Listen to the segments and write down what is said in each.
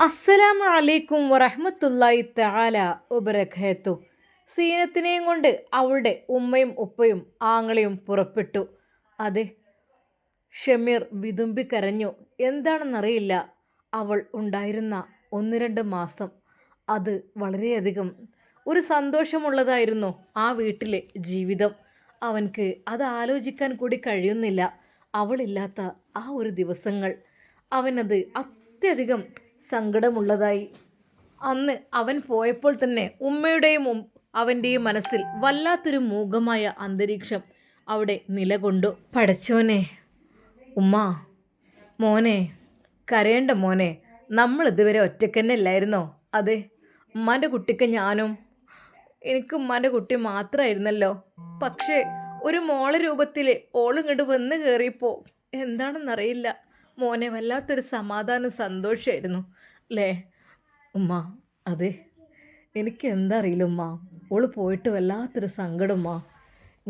അസ്സലാമു അലൈക്കും വറഹ്മത്തുള്ളാഹി തആല വബറകാത്തു. സീനത്തിനെയും കൊണ്ട് അവളുടെ ഉമ്മയും ഉപ്പയും ആങ്ങളെയും പുറപ്പെട്ടു. അതെ, ഷമീർ വിതുമ്പി കരഞ്ഞു. എന്താണെന്നറിയില്ല, അവൾ ഉണ്ടായിരുന്ന 1-2 മാസം അത് വളരെയധികം ഒരു സന്തോഷമുള്ളതായിരുന്നു. ആ വീട്ടിലെ ജീവിതം അവൻക്ക് അത് ആലോചിക്കാൻ കൂടി കഴിയുന്നില്ല. അവളില്ലാത്ത ആ ഒരു ദിവസങ്ങൾ അവനത് അത്യധികം സങ്കടമുള്ളതായി. അന്ന് അവൻ പോയപ്പോൾ തന്നെ ഉമ്മയുടെയും അവൻ്റെയും മനസ്സിൽ വല്ലാത്തൊരു മൂകമായ അന്തരീക്ഷം അവിടെ നിലകൊണ്ടു. പടച്ചോനെ, ഉമ്മ, മോനെ, കരയേണ്ട മോനെ, നമ്മൾ ഇതുവരെ ഒറ്റയ്ക്കന്നെ അല്ലായിരുന്നോ? അതെ, ഉമ്മാൻ്റെ കുട്ടിക്ക് ഞാനും, എനിക്ക് ഉമ്മാൻ്റെ കുട്ടി മാത്രമായിരുന്നല്ലോ. പക്ഷേ ഒരു മോളെ രൂപത്തിൽ ഓളിങ്ങോട്ട് വന്ന് കയറിയപ്പോൾ എന്താണെന്നറിയില്ല മോനെ, വല്ലാത്തൊരു സമാധാനം സന്തോഷമായിരുന്നു അല്ലേ ഉമ്മ? അതെ, എനിക്ക് എന്താ അറിയില്ല ഉമ്മ, ഓള് പോയിട്ട് വല്ലാത്തൊരു സങ്കടം ഉമ്മ.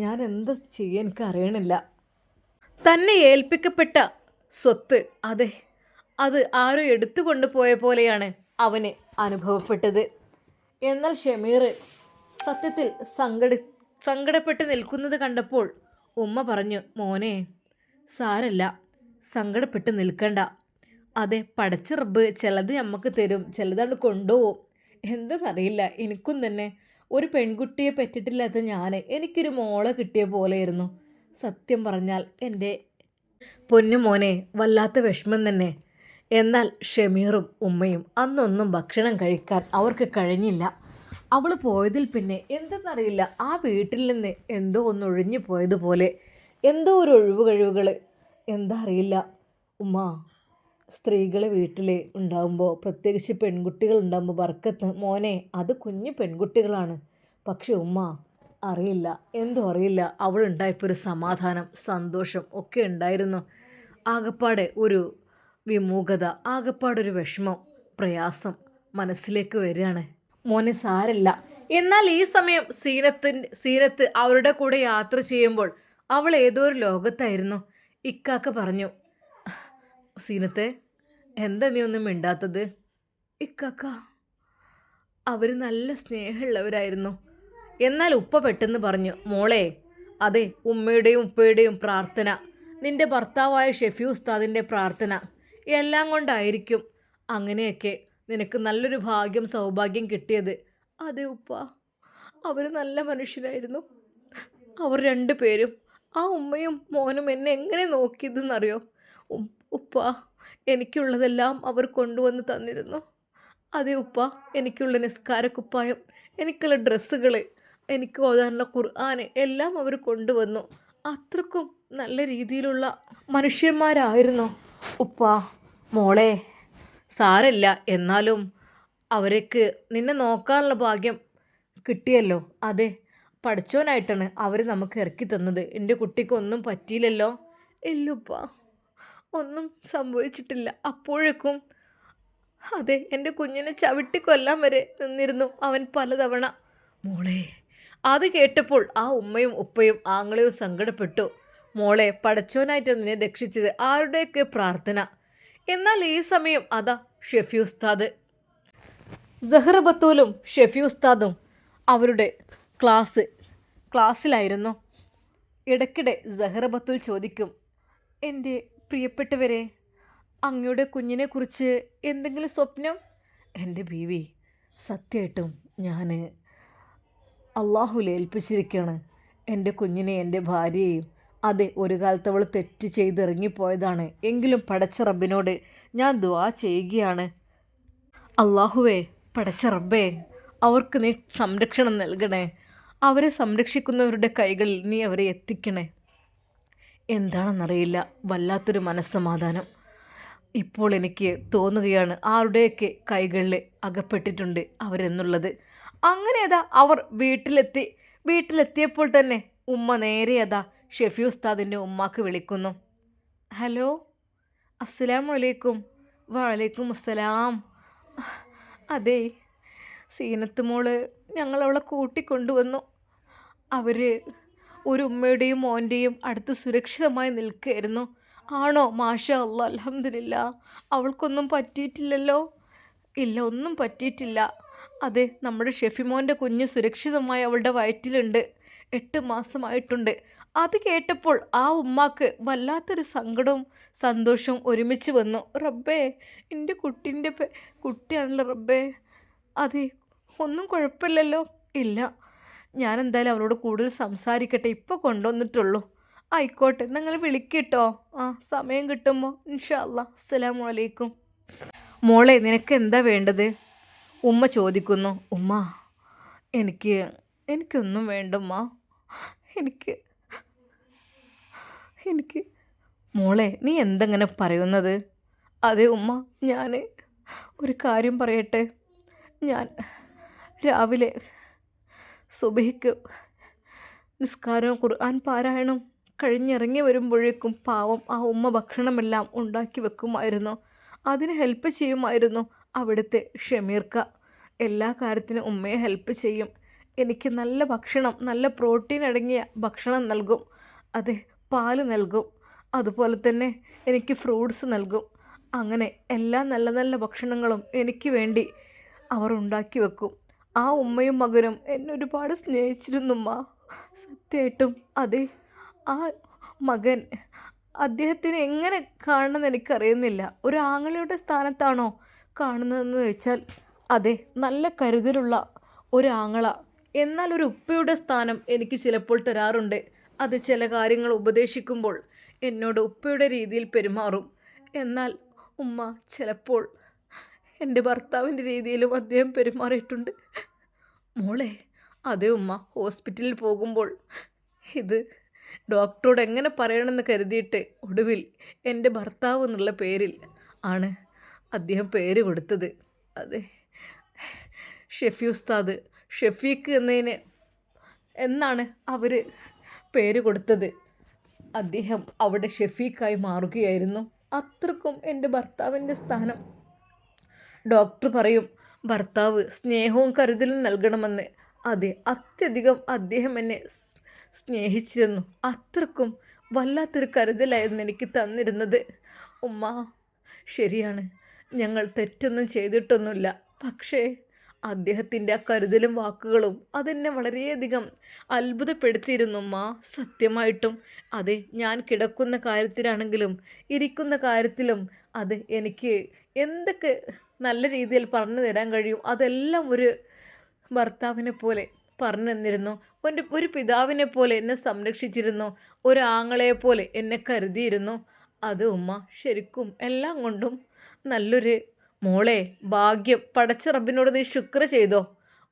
ഞാൻ എന്താ ചെയ്യാൻ എനിക്ക് അറിയണില്ല. തന്നെ ഏൽപ്പിക്കപ്പെട്ട സ്വത്ത്, അതെ, അത് ആരോ എടുത്തു കൊണ്ടുപോയ പോലെയാണ് അവന് അനുഭവപ്പെട്ടത്. എന്നാൽ ഷമീർ സത്യത്തിൽ സങ്കടപ്പെട്ട് നിൽക്കുന്നത് കണ്ടപ്പോൾ ഉമ്മ പറഞ്ഞു, മോനെ, സാരല്ല, സങ്കടപ്പെട്ട് നിൽക്കണ്ട. അതെ, പടച്ച റബ്ബ് ചിലത് നമുക്ക് തരും, ചിലതാണ് കൊണ്ടുപോകും. എന്തെന്നറിയില്ല, എനിക്കും തന്നെ ഒരു പെൺകുട്ടിയെ പറ്റിയിട്ടില്ലാത്ത ഞാൻ എനിക്കൊരു മോളെ കിട്ടിയ പോലെയായിരുന്നു. സത്യം പറഞ്ഞാൽ എൻ്റെ പൊന്നു മോനെ, വല്ലാത്ത വിഷമം തന്നെ. എന്നാൽ ഷമീറും ഉമ്മയും അന്നൊന്നും ഭക്ഷണം കഴിക്കാൻ അവർക്ക് കഴിഞ്ഞില്ല. അവൾ പോയതിൽ പിന്നെ എന്തെന്നറിയില്ല, ആ വീട്ടിൽ നിന്ന് എന്തോ ഒന്ന് ഒഴിഞ്ഞു പോയതുപോലെ, എന്തോ ഒരു ഒഴിവ് കഴിവുകൾ, എന്താ അറിയില്ല ഉമ്മ. സ്ത്രീകൾ വീട്ടിൽ ഉണ്ടാകുമ്പോൾ, പ്രത്യേകിച്ച് പെൺകുട്ടികൾ ഉണ്ടാകുമ്പോൾ ബർക്കത്ത് മോനെ, അത് കുഞ്ഞു പെൺകുട്ടികളാണ്. പക്ഷെ ഉമ്മ, അറിയില്ല, എന്തോ അറിയില്ല, അവളുണ്ടായപ്പോൾ ഒരു സമാധാനം, സന്തോഷം ഒക്കെ ഉണ്ടായിരുന്നു. ആകപ്പാടെ ഒരു വിമുഖത, ആകപ്പാടൊരു വിഷമം, പ്രയാസം മനസ്സിലേക്ക് വരികയാണ്. മോനെ, സാരല്ല. എന്നാൽ ഈ സമയം സീനത്ത് അവരുടെ കൂടെ യാത്ര ചെയ്യുമ്പോൾ അവൾ ഏതോ ഒരു ലോകത്തായിരുന്നു. ഇക്കാക്ക പറഞ്ഞു, സീനത്തെ, എന്താ നീ ഒന്നും മിണ്ടാത്തത്? ഇക്കാക്ക, അവർ നല്ല സ്നേഹമുള്ളവരായിരുന്നു. എന്നാൽ ഉപ്പ പെട്ടെന്ന് പറഞ്ഞു, മോളെ, അതെ, ഉമ്മയുടെയും ഉപ്പയുടെയും പ്രാർത്ഥന, നിന്റെ ഭർത്താവായ ഷെഫി ഉസ്താദിൻ്റെ പ്രാർത്ഥന എല്ലാം കൊണ്ടായിരിക്കും അങ്ങനെയൊക്കെ നിനക്ക് നല്ലൊരു ഭാഗ്യം സൗഭാഗ്യം കിട്ടിയത്. അതെ ഉപ്പ, അവർ നല്ല മനുഷ്യരായിരുന്നു. അവർ 2 പേരും, ആ ഉമ്മയും മോനും എന്നെ എങ്ങനെ നോക്കിയതെന്നറിയോ ഉപ്പ? എനിക്കുള്ളതെല്ലാം അവർ കൊണ്ടുവന്ന് തന്നിരുന്നു. അതെ ഉപ്പ, എനിക്കുള്ള നിസ്കാരക്കുപ്പായം, എനിക്കുള്ള ഡ്രസ്സുകൾ, എനിക്ക് ഓതാനുള്ള ഖുർആൻ എല്ലാം അവർ കൊണ്ടുവന്നു. അത്രക്കും നല്ല രീതിയിലുള്ള മനുഷ്യന്മാരായിരുന്നു ഉപ്പ. മോളെ, സാരല്ല, എന്നാലും അവർക്ക് നിന്നെ നോക്കാനുള്ള ഭാഗ്യം കിട്ടിയല്ലോ. അതെ, പഠിച്ചോനായിട്ടാണ് അവർ നമുക്ക് ഇറക്കി തന്നത്. എൻ്റെ കുട്ടിക്കൊന്നും പറ്റിയില്ലല്ലോ? ഇല്ലുപ്പ, ഒന്നും സംഭവിച്ചിട്ടില്ല. അപ്പോഴേക്കും അതെ, എൻ്റെ കുഞ്ഞിനെ ചവിട്ടിക്കൊല്ലാൻ വരെ നിന്നിരുന്നു അവൻ പലതവണ. മോളെ, അത് കേട്ടപ്പോൾ ആ ഉമ്മയും ഉപ്പയും ആങ്ങളെയും സങ്കടപ്പെട്ടു. മോളെ, പടച്ചോനായിട്ട് നിന്നെ രക്ഷിച്ചത് ആരുടെയൊക്കെ പ്രാർത്ഥന. എന്നാൽ ഈ സമയം അതാ ഷെഫി ഉസ്താദ്, സഹറ ബത്തൂലും ഷെഫി ഉസ്താദും അവരുടെ ക്ലാസ്സിലായിരുന്നു. ഇടയ്ക്കിടെ സഹറ ബത്തൂൽ ചോദിക്കും, എൻ്റെ പ്രിയപ്പെട്ടവരെ, അങ്ങയുടെ കുഞ്ഞിനെക്കുറിച്ച് എന്തെങ്കിലും സ്വപ്നം? എൻ്റെ ബീവി, സത്യമായിട്ടും ഞാൻ അള്ളാഹുവിൽ ഏൽപ്പിച്ചിരിക്കുകയാണ് എൻ്റെ കുഞ്ഞിനെ, എൻ്റെ ഭാര്യയെയും. അതെ, ഒരു കാലത്ത് അവൾ തെറ്റ് ചെയ്തിറങ്ങിപ്പോയതാണ്. എങ്കിലും പടച്ച റബ്ബിനോട് ഞാൻ ദുആ ചെയ്യുകയാണ്. അള്ളാഹുവേ, പടച്ച റബ്ബേ, അവർക്ക് നീ സംരക്ഷണം നൽകണേ. അവരെ സംരക്ഷിക്കുന്നവരുടെ കൈകളിൽ നീ അവരെ എത്തിക്കണേ. എന്താണെന്നറിയില്ല, വല്ലാത്തൊരു മനസ്സമാധാനം ഇപ്പോൾ എനിക്ക് തോന്നുകയാണ്, ആരുടെയൊക്കെ കൈകളിൽ അകപ്പെട്ടിട്ടുണ്ട് അവരെന്നുള്ളത്. അങ്ങനെ അതാ അവർ വീട്ടിലെത്തിയപ്പോൾ തന്നെ ഉമ്മ നേരെ അതാ ഷെഫി ഉസ്താദിൻ്റെ ഉമ്മാക്ക് വിളിക്കുന്നു. ഹലോ, അസ്സലാമു അലൈക്കും. വലൈക്കും അസ്സലാം. അതെ, സീനത്ത് മോള് ഞങ്ങളവളെ കൂട്ടിക്കൊണ്ടുവന്നു. അവർ ഒരു ഉമ്മയുടെയും മോൻ്റെയും അടുത്ത് സുരക്ഷിതമായി നിൽക്കുകയായിരുന്നു. ആണോ? മാഷാ അല്ലാ, അൽഹംദുലില്ലാ, അവൾക്കൊന്നും പറ്റിയിട്ടില്ലല്ലോ. ഇല്ല, ഒന്നും പറ്റിയിട്ടില്ല. അതെ, നമ്മുടെ ഷെഫിമോൻ്റെ കുഞ്ഞ് സുരക്ഷിതമായി അവളുടെ വയറ്റിലുണ്ട്. 8 മാസമായിട്ടുണ്ട്. അത് കേട്ടപ്പോൾ ആ ഉമ്മാക്ക് വല്ലാത്തൊരു സങ്കടവും സന്തോഷവും ഒരുമിച്ച് വന്നു. റബ്ബേ, എൻ്റെ കുട്ടിയാണല്ലോ റബ്ബേ. അതെ, ഒന്നും കുഴപ്പമില്ലല്ലോ. ഇല്ല, ഞാൻ എന്തായാലും അവളോട് കൂടുതൽ സംസാരിക്കട്ടെ. ഇപ്പോൾ കൊണ്ടുവന്നിട്ടുള്ളൂ. ആയിക്കോട്ടെ, നിങ്ങൾ വിളിക്കട്ടോ. സമയം കിട്ടുമ്പോൾ ഇൻഷാ അല്ലാ. അസ്സലാമു അലൈക്കും. മോളെ, നിനക്ക് എന്താ വേണ്ടത്? ഉമ്മ ചോദിക്കുന്നു. ഉമ്മ, എനിക്ക് എനിക്കൊന്നും വേണ്ടമ്മ. എനിക്ക് എനിക്ക് മോളെ, നീ എന്തെങ്ങനെ പറയുന്നത്? അതെ ഉമ്മ, ഞാൻ ഒരു കാര്യം പറയട്ടെ. ഞാൻ രാവിലെ സുബഹിക്ക് നിസ്കാരവും ഖുർആൻ പാരായണം കഴിഞ്ഞിറങ്ങി വരുമ്പോഴേക്കും പാവം ആ ഉമ്മ ഭക്ഷണമെല്ലാം ഉണ്ടാക്കി വെക്കുമായിരുന്നു. അതിന് ഹെൽപ്പ് ചെയ്യുമായിരുന്നു അവിടുത്തെ ഷമീർക്ക. എല്ലാ കാര്യത്തിനും ഉമ്മയെ ഹെൽപ്പ് ചെയ്യും. എനിക്ക് നല്ല ഭക്ഷണം, നല്ല പ്രോട്ടീൻ അടങ്ങിയ ഭക്ഷണം നൽകും. അതെ, പാല് നൽകും. അതുപോലെ തന്നെ എനിക്ക് ഫ്രൂട്ട്സ് നൽകും. അങ്ങനെ എല്ലാ നല്ല നല്ല ഭക്ഷണങ്ങളും എനിക്ക് വേണ്ടി അവർ ഉണ്ടാക്കി വെക്കും. ആ ഉമ്മയും മകനും എന്നെ ഒരുപാട് സ്നേഹിച്ചിരുന്നുമ്മ. സത്യമായിട്ടും. അതെ, ആ മകൻ, അദ്ദേഹത്തിന് എങ്ങനെ കാണണമെന്ന് എനിക്കറിയുന്നില്ല. ഒരു ആങ്ങളയുടെ സ്ഥാനത്താണോ കാണുന്നതെന്ന് ചോദിച്ചാൽ അതെ, നല്ല കരുതലുള്ള ഒരു ആങ്ങള. എന്നാൽ ഒരു ഉപ്പയുടെ സ്ഥാനം എനിക്ക് ചിലപ്പോൾ തരാറുണ്ട്. അത് ചില കാര്യങ്ങൾ ഉപദേശിക്കുമ്പോൾ എന്നോട് ഉപ്പയുടെ രീതിയിൽ പെരുമാറും. എന്നാൽ ഉമ്മ ചിലപ്പോൾ എൻ്റെ ഭർത്താവിൻ്റെ രീതിയിലും അദ്ദേഹം പെരുമാറിയിട്ടുണ്ട്. മോളെ, അതേ ഉമ്മ, ഹോസ്പിറ്റലിൽ പോകുമ്പോൾ ഇത് ഡോക്ടറോട് എങ്ങനെ പറയണമെന്ന് കരുതിയിട്ട് ഒടുവിൽ എൻ്റെ ഭർത്താവ് എന്നുള്ള പേരിൽ ആണ് അദ്ദേഹം പേര് കൊടുത്തത്. അതെ, ഷെഫി ഉസ്താദ്, ഷെഫീഖ് എന്നാണ് അവർ പേര് കൊടുത്തത്. അദ്ദേഹം അവിടെ ഷെഫീഖായി മാറുകയായിരുന്നു. അത്രക്കും എൻ്റെ ഭർത്താവിൻ്റെ സ്ഥാനം. ഡോക്ടർ പറയും ഭർത്താവ് സ്നേഹവും കരുതലും നൽകണമെന്ന്. അതെ, അത്യധികം അദ്ദേഹം എന്നെ സ്നേഹിച്ചിരുന്നു. അത്രക്കും വല്ലാത്തൊരു കരുതലായിരുന്നു എനിക്ക് തന്നിരുന്നത്. ഉമ്മ, ശരിയാണ്, ഞങ്ങൾ തെറ്റൊന്നും ചെയ്തിട്ടൊന്നുമില്ല. പക്ഷേ അദ്ദേഹത്തിൻ്റെ ആ കരുതലും വാക്കുകളും അതെന്നെ വളരെയധികം അത്ഭുതപ്പെടുത്തിയിരുന്നു ഉമ്മ. സത്യമായിട്ടും. അതെ, ഞാൻ കിടക്കുന്ന കാര്യത്തിലാണെങ്കിലും ഇരിക്കുന്ന കാര്യത്തിലും അത് എനിക്ക് എന്തൊക്കെ നല്ല രീതിയിൽ പറഞ്ഞു തരാൻ കഴിയും അതെല്ലാം ഒരു ഭർത്താവിനെ പോലെ പറഞ്ഞു തന്നിരുന്നു. ഒരു പിതാവിനെ പോലെ എന്നെ സംരക്ഷിച്ചിരുന്നു. ഒരാങ്ങളയെ പോലെ എന്നെ കരുതിയിരുന്നു. അത് ഉമ്മ ശരിക്കും എല്ലാം കൊണ്ടും നല്ലൊരു മോളെ. ഭാഗ്യം, പടച്ച റബ്ബിനോട് നീ ശുക്ർ ചെയ്തോ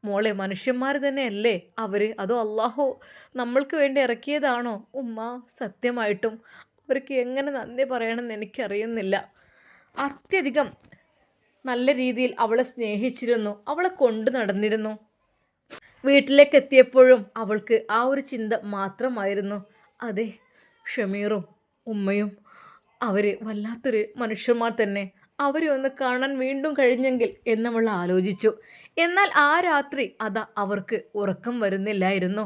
മോളെ. മനുഷ്യന്മാർ തന്നെയല്ലേ അവർ? അതോ അള്ളാഹു നമ്മൾക്ക് വേണ്ടി ഇറക്കിയതാണോ ഉമ്മ? സത്യമായിട്ടും അവർക്ക് എങ്ങനെ നന്ദി പറയണമെന്ന് എനിക്കറിയുന്നില്ല. അത്യധികം നല്ല രീതിയിൽ അവളെ സ്നേഹിച്ചിരുന്നു, അവളെ കൊണ്ടു നടന്നിരുന്നു. വീട്ടിലേക്ക് എത്തിയപ്പോഴും അവൾക്ക് ആ ഒരു ചിന്ത മാത്രമായിരുന്നു. അതെ, ഷമീറും ഉമ്മയും അവർ വല്ലാത്തൊരു മനുഷ്യന്മാർ തന്നെ. അവരെ ഒന്ന് കാണാൻ വീണ്ടും കഴിഞ്ഞെങ്കിൽ എന്നവൾ ആലോചിച്ചു. എന്നാൽ ആ രാത്രി അതാ അവർക്ക് ഉറക്കം വരുന്നില്ലായിരുന്നു.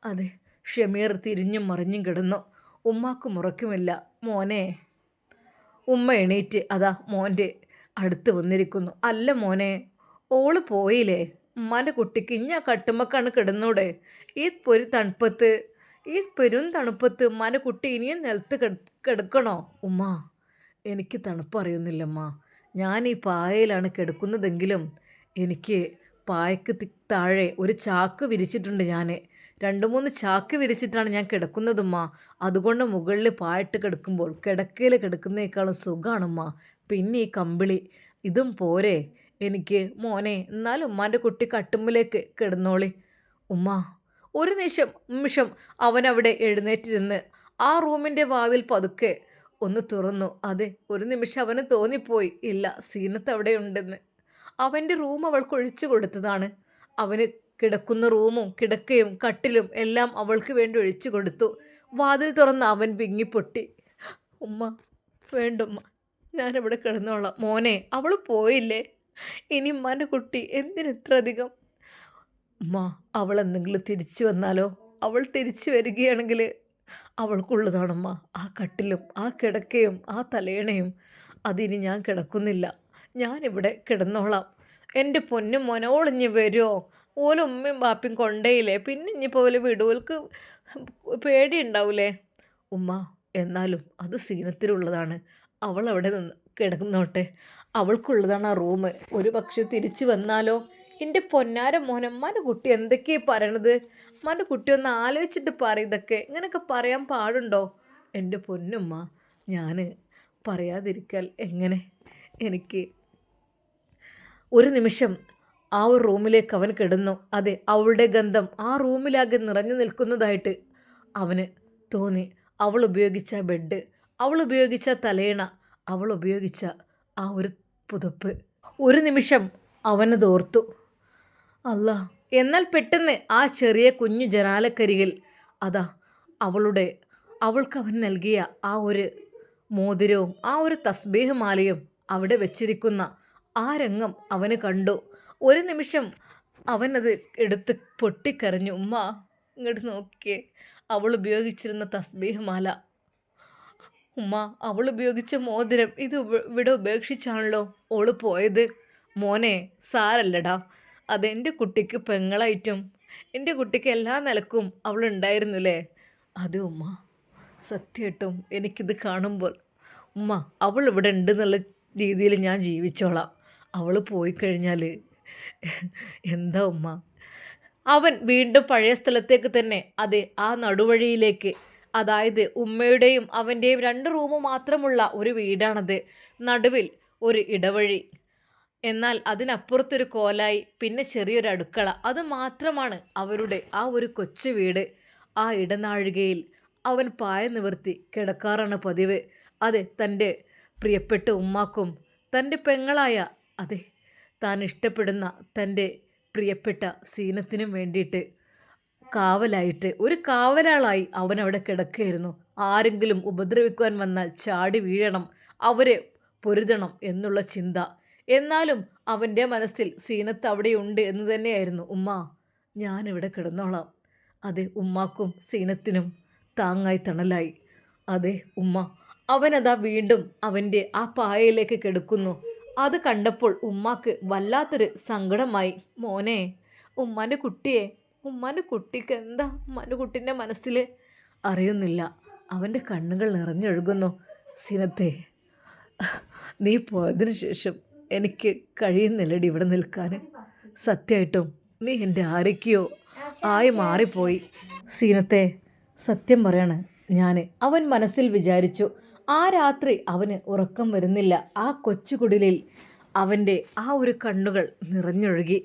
അതെ, ഷമീർ തിരിഞ്ഞും മറിഞ്ഞും കിടന്നു. ഉമ്മാക്കും ഉറക്കമില്ല. മോനെ. ഉമ്മ എണീറ്റ് അതാ മോൻ്റെ അടുത്ത് വന്നിരിക്കുന്നു. അല്ല മോനെ, ഓള് പോയില്ലേ? ഉമ്മാൻ്റെ കുട്ടിക്ക് ഇഞ്ഞ കട്ടുമ്മക്കാണ് കിടന്നൂടെ? ഈ പെരും തണുപ്പത്ത് ഉമ്മാൻ്റെ കുട്ടി ഇനിയും നിലത്ത് കിടക്കണോ? ഉമ്മ, എനിക്ക് തണുപ്പ് അറിയുന്നില്ലമ്മ. ഞാൻ ഈ പായയിലാണ് കിടക്കുന്നതെങ്കിലും എനിക്ക് പായക്ക് താഴെ ഒരു ചാക്ക് വിരിച്ചിട്ടുണ്ട്. ഞാൻ 2-3 ചാക്ക് വിരിച്ചിട്ടാണ് ഞാൻ കിടക്കുന്നതുമ്മ. അതുകൊണ്ട് മുകളിൽ പായിട്ട് കിടക്കുമ്പോൾ കിടക്കയിൽ കിടക്കുന്നേക്കാളും സുഖമാണുമ്മ. പിന്നെ ഈ കമ്പിളി ഇതും പോരെ എനിക്ക്. മോനെ, എന്നാലും ഉമ്മാൻ്റെ കുട്ടി കട്ടുമ്പിലേക്ക് കിടന്നോളി. ഉമ്മ. ഒരു നിമിഷം അവനവിടെ എഴുന്നേറ്റിരുന്ന് ആ റൂമിൻ്റെ വാതിൽ പതുക്കെ ഒന്ന് തുറന്നു. അതെ, ഒരു നിമിഷം അവന് തോന്നിപ്പോയി, ഇല്ല, സീനത്ത് അവിടെ ഉണ്ടെന്ന്. അവൻ്റെ റൂം അവൾക്ക് ഒഴിച്ചു കൊടുത്തതാണ്. അവന് കിടക്കുന്ന റൂമും കിടക്കയും കട്ടിലും എല്ലാം അവൾക്ക് വേണ്ടി ഒഴിച്ചു കൊടുത്തു. വാതിൽ തുറന്ന് അവൻ വിങ്ങിപ്പൊട്ടി. ഉമ്മ, വേണ്ടുമ്മ, ഞാനിവിടെ കിടന്നോളാം. മോനെ, അവൾ പോയില്ലേ? ഇനി ഉമ്മാൻ്റെ കുട്ടി എന്തിനിത്ര അധികം? ഉമ്മ, അവൾ എന്തെങ്കിലും തിരിച്ചു വന്നാലോ? അവൾ തിരിച്ചു വരികയാണെങ്കിൽ അവൾക്കുള്ളതാണമ്മ. ആ കട്ടിലും ആ കിടക്കയും ആ തലയണയും. അതിനി ഞാൻ കിടക്കുന്നില്ല. ഞാനിവിടെ കിടന്നോളാം. എൻ്റെ പൊന്നും മോനെ ഓളിഞ്ഞ് വരുമോ? ഓലുമ്മയും ബാപ്പയും കൊണ്ടേയില്ലേ, പിന്നെ ഇനിയിപ്പോൾ ഓല് വിടും, ഓൽക്ക് പേടിയുണ്ടാവൂലേ? ഉമ്മ, എന്നാലും അത് സീനത്തിലുള്ളതാണ്. അവൾ അവിടെ നിന്ന് കിടന്നോട്ടെ, അവൾക്കുള്ളതാണ് ആ റൂം. ഒരു പക്ഷെ തിരിച്ചു വന്നാലോ? എൻ്റെ പൊന്നാര മോനെ, ഉമ്മാൻ്റെ കുട്ടി എന്തൊക്കെയാണ് പറയണത്? ഉമ്മാൻ്റെ കുട്ടി ഒന്ന് ആലോചിച്ചിട്ട് പറയും ഇതൊക്കെ. ഇങ്ങനെയൊക്കെ പറയാൻ പാടുണ്ടോ? എൻ്റെ പൊന്നുമ്മ, ഞാൻ പറയാതിരിക്കൽ എങ്ങനെ? എനിക്ക് ഒരു നിമിഷം ആ ഒരു റൂമിലേക്ക് അവൻ കിടന്നു. അതെ, അവളുടെ ഗന്ധം ആ റൂമിലാകെ നിറഞ്ഞു നിൽക്കുന്നതായിട്ട് അവന് തോന്നി. അവൾ ഉപയോഗിച്ച ബെഡ്, അവൾ ഉപയോഗിച്ച തലയിണ, അവൾ ഉപയോഗിച്ച ആ ഒരു പുതപ്പ്. ഒരു നിമിഷം അവനത് ഓർത്തു. അല്ല, എന്നാൽ പെട്ടെന്ന് ആ ചെറിയ കുഞ്ഞു ജനാലക്കരികിൽ അതാ അവൾക്ക് അവൻ നൽകിയ ആ ഒരു മോതിരവും ആ ഒരു തസ്ബീഹ് മാലയും അവിടെ വെച്ചിരിക്കുന്ന ആ രംഗം അവന് കണ്ടു. ഒരു നിമിഷം അവനത് എടുത്ത് പൊട്ടിക്കരഞ്ഞു. ഉമ്മ, ഇങ്ങോട്ട് നോക്കിയേ, അവൾ ഉപയോഗിച്ചിരുന്ന തസ്ബീഹ് മാല, ഉമ്മ, അവൾ ഉപയോഗിച്ച മോതിരം, ഇത് ഇവിടെ ഉപേക്ഷിച്ചാണല്ലോ ഓള് പോയത്. മോനെ, സാരല്ലടാ, അതെൻ്റെ കുട്ടിക്ക് പെങ്ങളായിട്ടും എൻ്റെ കുട്ടിക്ക് എല്ലാ നിലക്കും അവൾ ഉണ്ടായിരുന്നില്ലേ? അത് ഉമ്മ, സത്യമായിട്ടും എനിക്കിത് കാണുമ്പോൾ ഉമ്മ, അവൾ ഇവിടെ ഉണ്ടെന്നുള്ള രീതിയിൽ ഞാൻ ജീവിച്ചോളാം. അവൾ പോയി കഴിഞ്ഞാൽ എന്താ ഉമ്മ? അവൻ വീണ്ടും പഴയ സ്ഥലത്തേക്ക് തന്നെ, അതെ, ആ നടുവഴിയിലേക്ക്, അതായത് ഉമ്മയുടെയും അവൻ്റെയും 2 റൂം മാത്രമുള്ള ഒരു വീടാണത്. നടുവിൽ ഒരു ഇടവഴി, എന്നാൽ അതിനപ്പുറത്തൊരു കോലായി, പിന്നെ ചെറിയൊരു അടുക്കള. അത് മാത്രമാണ് അവരുടെ ആ ഒരു കൊച്ചു വീട്. ആ ഇടനാഴികയിൽ അവൻ പായ നിവർത്തി കിടക്കാറാണ് പതിവ്. അതെ, തൻ്റെ പ്രിയപ്പെട്ട ഉമ്മാക്കും തൻ്റെ പെങ്ങളായ, അതെ, താൻ ഇഷ്ടപ്പെടുന്ന തൻ്റെ പ്രിയപ്പെട്ട സീനത്തിനും വേണ്ടിയിട്ട് കാവലായിട്ട്, ഒരു കാവലാളായി അവൻ അവിടെ കിടക്കുകയായിരുന്നു. ആരെങ്കിലും ഉപദ്രവിക്കുവാൻ വന്നാൽ ചാടി വീഴണം, അവരെ പൊരുതണം എന്നുള്ള ചിന്ത. എന്നാലും അവൻ്റെ മനസ്സിൽ സീനത്ത് അവിടെയുണ്ട് എന്ന് തന്നെയായിരുന്നു. ഉമ്മ, ഞാനിവിടെ കിടന്നോളാം. അതെ, ഉമ്മാക്കും സീനത്തിനും താങ്ങായി തണലായി. അതെ ഉമ്മ, അവനതാ വീണ്ടും അവൻ്റെ ആ പായയിലേക്ക് കിടക്കുന്നു. അത് കണ്ടപ്പോൾ ഉമ്മാക്ക് വല്ലാത്തൊരു സങ്കടമായി. മോനെ, ഉമ്മാൻ്റെ കുട്ടിയെ, ഉമ്മാൻ്റെ കുട്ടിക്ക് എന്താ ഉമ്മാൻ്റെ കുട്ടീൻ്റെ മനസ്സിൽ അറിയുന്നില്ല. അവൻ്റെ കണ്ണുകൾ നിറഞ്ഞൊഴുകുന്നു. സീനത്തെ, നീ പോയതിനു ശേഷം എനിക്ക് കഴിയുന്നില്ലടി ഇവിടെ നിൽക്കാൻ. സത്യമായിട്ടും നീ എൻ്റെ ആരൊക്കെയോ ആയി മാറിപ്പോയി. സീനത്തെ, സത്യം പറയാണ് ഞാൻ, അവൻ മനസ്സിൽ വിചാരിച്ചു. ആ രാത്രി അവന് ഉറക്കം വരുന്നില്ല. ആ കൊച്ചുകുടിലിൽ അവൻ്റെ ആ ഒരു കണ്ണുകൾ നിറഞ്ഞൊഴുകി.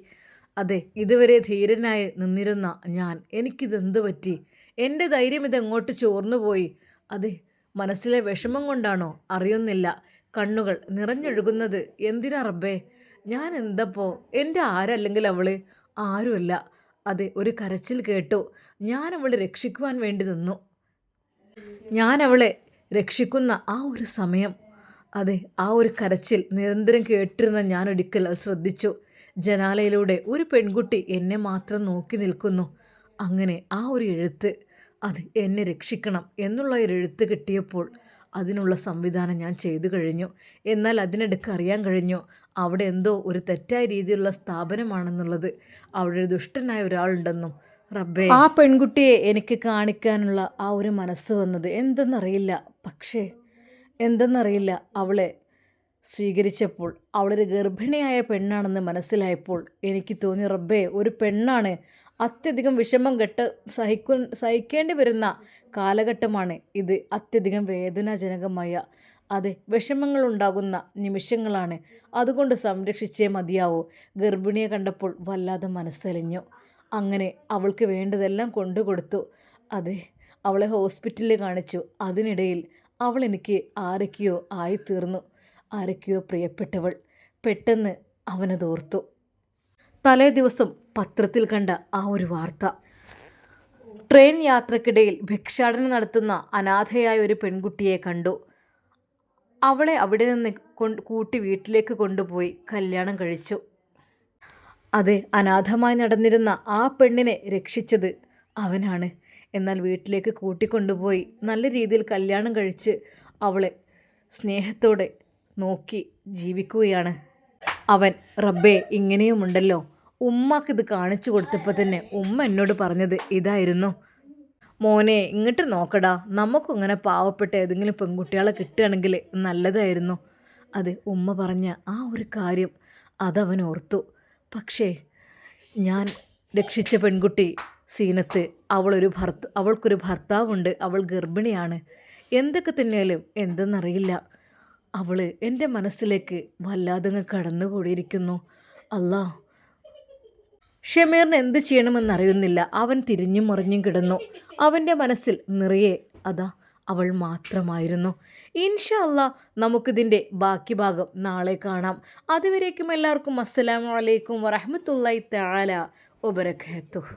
അതെ, ഇതുവരെ ധീരനായി നിന്നിരുന്ന ഞാൻ, എനിക്കിതെന്ത് പറ്റി? എൻ്റെ ധൈര്യം ഇതെങ്ങോട്ട് ചോർന്നുപോയി? അതെ, മനസ്സിലെ വിഷമം കൊണ്ടാണോ അറിയുന്നില്ല, കണ്ണുകൾ നിറഞ്ഞൊഴുകുന്നത്. എന്തിനാ റബ്ബേ, ഞാൻ എന്തപ്പോൾ? എൻ്റെ ആരല്ലെങ്കിൽ അവൾ ആരുമല്ല. അതെ, ഒരു കരച്ചിൽ കേട്ടു. ഞാൻ അവളെ രക്ഷിക്കുവാൻ വേണ്ടി നിന്നു. ഞാൻ അവളെ രക്ഷിക്കുന്ന ആ ഒരു സമയം, അതെ, ആ ഒരു കരച്ചിൽ നിരന്തരം കേട്ടിരുന്ന ഞാൻ ഒരിക്കൽ അത് ശ്രദ്ധിച്ചു. ജനാലയിലൂടെ ഒരു പെൺകുട്ടി എന്നെ മാത്രം നോക്കി നിൽക്കുന്നു. അങ്ങനെ ആ ഒരു എഴുത്ത്, അത് എന്നെ രക്ഷിക്കണം എന്നുള്ള ഒരു എഴുത്ത് കിട്ടിയപ്പോൾ അതിനുള്ള സംവിധാനം ഞാൻ ചെയ്തു കഴിഞ്ഞു. എന്നാൽ അതിനിടയ്ക്ക് അറിയാൻ കഴിഞ്ഞു, അവിടെ എന്തോ ഒരു തെറ്റായ രീതിയിലുള്ള സ്ഥാപനമാണെന്നുള്ളത്. അവിടെ ഒരു ദുഷ്ടനായ ഒരാളുണ്ടെന്നും. റബ്ബേ, ആ പെൺകുട്ടിയെ എനിക്ക് കാണിക്കാനുള്ള ആ ഒരു മനസ്സ് വന്നത് എന്തെന്നറിയില്ല. പക്ഷേ എന്തെന്നറിയില്ല, അവളെ സ്വീകരിച്ചപ്പോൾ, അവളൊരു ഗർഭിണിയായ പെണ്ണാണെന്ന് മനസ്സിലായപ്പോൾ എനിക്ക് തോന്നി, റബ്ബേ, ഒരു പെണ്ണാണ്, അത്യധികം വിഷമം സഹിക്കേണ്ടി വരുന്ന കാലഘട്ടമാണ് ഇത്. അത്യധികം വേദനാജനകമായ, അതെ, വിഷമങ്ങളുണ്ടാകുന്ന നിമിഷങ്ങളാണ്. അതുകൊണ്ട് സംരക്ഷിച്ചേ മതിയാവൂ. ഗർഭിണിയെ കണ്ടപ്പോൾ വല്ലാതെ മനസ്സലിഞ്ഞു. അങ്ങനെ അവൾക്ക് വേണ്ടതെല്ലാം കൊണ്ടുകൊടുത്തു. അതെ, അവളെ ഹോസ്പിറ്റലിൽ കാണിച്ചു. അതിനിടയിൽ അവൾ എനിക്ക് ആരൊക്കെയോ ആയിത്തീർന്നു, ആരൊക്കെയോ പ്രിയപ്പെട്ടവൾ. പെട്ടെന്ന് അവനതോർത്തു. തലേ ദിവസം പത്രത്തിൽ കണ്ട ആ ഒരു വാർത്ത, ട്രെയിൻ യാത്രക്കിടയിൽ ഭിക്ഷാടനം നടത്തുന്ന അനാഥയായ ഒരു പെൺകുട്ടിയെ കണ്ടു. അവളെ അവിടെ നിന്ന് കൂട്ടി വീട്ടിലേക്ക് കൊണ്ടുപോയി കല്യാണം കഴിച്ചു. അതെ, അനാഥമായി നടന്നിരുന്ന ആ പെണ്ണിനെ രക്ഷിച്ചത് അവനാണ്. എന്നാൽ വീട്ടിലേക്ക് കൂട്ടിക്കൊണ്ടുപോയി നല്ല രീതിയിൽ കല്യാണം കഴിച്ച് അവളെ സ്നേഹത്തോടെ നോക്കി ജീവിക്കുകയാണ്. അവൻ റബ്ബേ ഇങ്ങനെയുമുണ്ടല്ലോ. ഉമ്മാക്കിത് കാണിച്ചു കൊടുത്തപ്പോൾ തന്നെ ഉമ്മ എന്നോട് പറഞ്ഞത് ഇതായിരുന്നു. മോനെ ഇങ്ങോട്ട് നോക്കടാ, നമുക്കും ഇങ്ങനെ പാവപ്പെട്ട ഏതെങ്കിലും പെൺകുട്ടികളെ കിട്ടുകയാണെങ്കിൽ നല്ലതായിരുന്നു. അത് ഉമ്മ പറഞ്ഞ ആ ഒരു കാര്യം അതവൻ ഓർത്തു. പക്ഷേ ഞാൻ രക്ഷിച്ച പെൺകുട്ടി സീനത്ത്, അവൾക്കൊരു ഭർത്താവുണ്ട്, അവൾ ഗർഭിണിയാണ്. എന്തൊക്കെ തന്നെയാലും എന്തെന്നറിയില്ല, അവൾ എൻ്റെ മനസ്സിലേക്ക് വല്ലാതങ്ങ് കടന്നുകൂടിയിരിക്കുന്നു. അല്ലാ, ഷമീറിന് എന്ത് ചെയ്യണമെന്നറിയുന്നില്ല. അവൻ തിരിഞ്ഞും മറിഞ്ഞും കിടന്നു. അവൻ്റെ മനസ്സിൽ നിറയെ അതാ അവൾ മാത്രമായിരുന്നു. ഇൻഷാ അല്ലാ, നമുക്കിതിൻ്റെ ബാക്കി ഭാഗം നാളെ കാണാം. അതുവരേക്കും എല്ലാവർക്കും അസ്സലാമു അലൈക്കും വറഹ്മത്തുള്ളാഹി തആല വബറകാതുഹു.